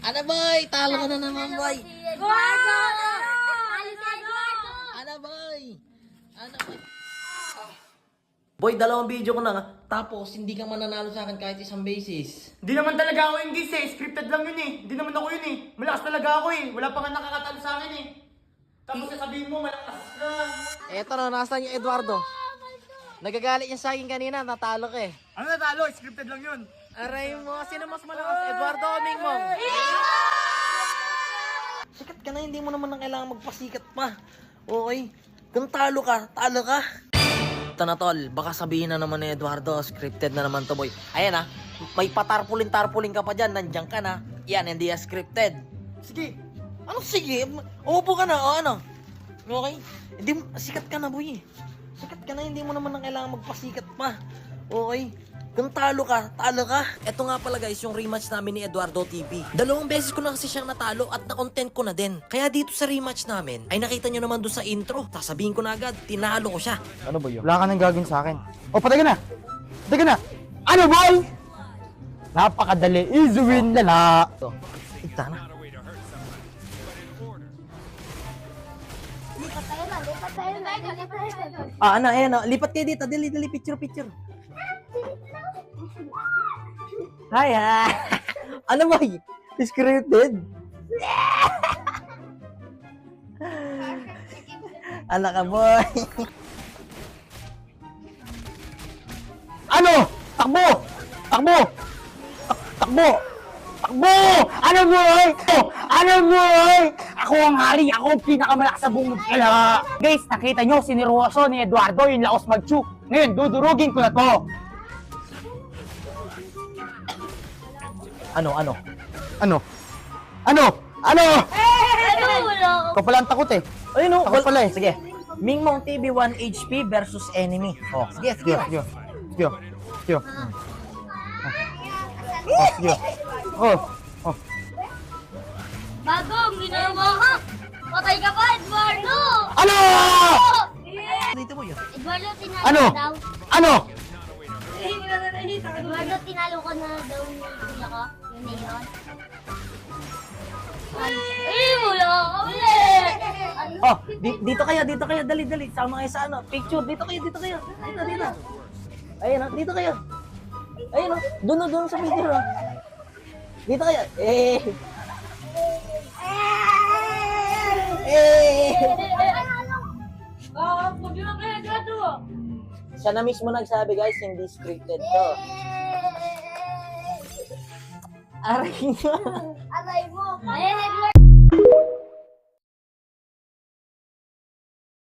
Ano boy? Talo ka na naman boy. Eduardo! Ano boy? Ano boy? Boy, dalawang video ko na nga. Tapos, hindi ka mananalo sa akin kahit isang basis. Hindi naman talaga ako yung guys eh. Scripted lang yun eh. Hindi naman ako yun eh. Malakas talaga ako eh. Wala pa nga nakakatalo sa akin eh. Tapos sasabihin mo, malakas ka. Eto na, nasaan yung Eduardo? Nagagalit niya sa akin kanina, natalo ka eh. Ano natalo? Scripted lang yun. Aray mo, sino mas malakas? Eduardo o Mingmong? Sikat ka na, hindi mo naman na kailangan magpasikat pa. Okay? Kung talo ka, talo ka. Ito na tol, baka sabihin na naman ni Eduardo, scripted na naman to boy. Ayan ah, may patarpulin-tarpulin ka pa dyan, nandiyan ka na. Yan, hindi scripted. Sige. Ano sige? Umupo ka na, o ano? Okay? Hindi, sikat ka na boy. Sikat ka na, hindi mo naman na kailangan magpasikat pa. Okay? Kung talo ka, talo ka. Ito nga pala guys, yung rematch namin ni Eduardo TV. 2 beses ko na kasi siyang natalo at na-content ko na din. Kaya dito sa rematch namin, ay nakita nyo naman doon sa intro. Sasabihin ko na agad, tinalo ko siya. Ano ba yun? Wala ka nang gagawin sa akin. O, patay ka na! Patay ka na! Ano boy? Napakadali. Easy win lala. Ito, ita na. Lipat tayo na. Ano, ayan, lipat kayo dito. Dali, picture. Hi, ha! Ano ba yun? Scripted? Anak ka, boy. Ano? Takbo! Takbo! Takbo! Takbo! Ano boy? Ano boy? Ako ang hari. Ako ang pinakamalakas sa buong kala. Guys, nakita nyo, siniruoso ni Eduardo yung laos mag-chook. Ngayon, dudurugin ko na to. Ano? Ano? Ano? Ano? Ikaw pala ang takot eh. Ayun, no. Takot pala eh. Sige. Mingmong TV 1 HP versus enemy. Oh, sige. Sige. Oh. Bagong ginawa ka! Patay ka pa, Eduardo! Ano? Dito mo yun. Eduardo, tinalo Ano? ka daw. Ano? Eduardo, tinalo ka na daw ni kuya ko. Yung Neon. Wala ka ulit! Ano? Oh, dito kayo. Dali. Sama kayo sa ano. Picture. Dito kayo. Dito. Ayun, dito kayo. Ayun, doon sa picture. Dito kayo. Siya na mismo nagsabi guys, hindi scripted to. Aray mo. Aray mo!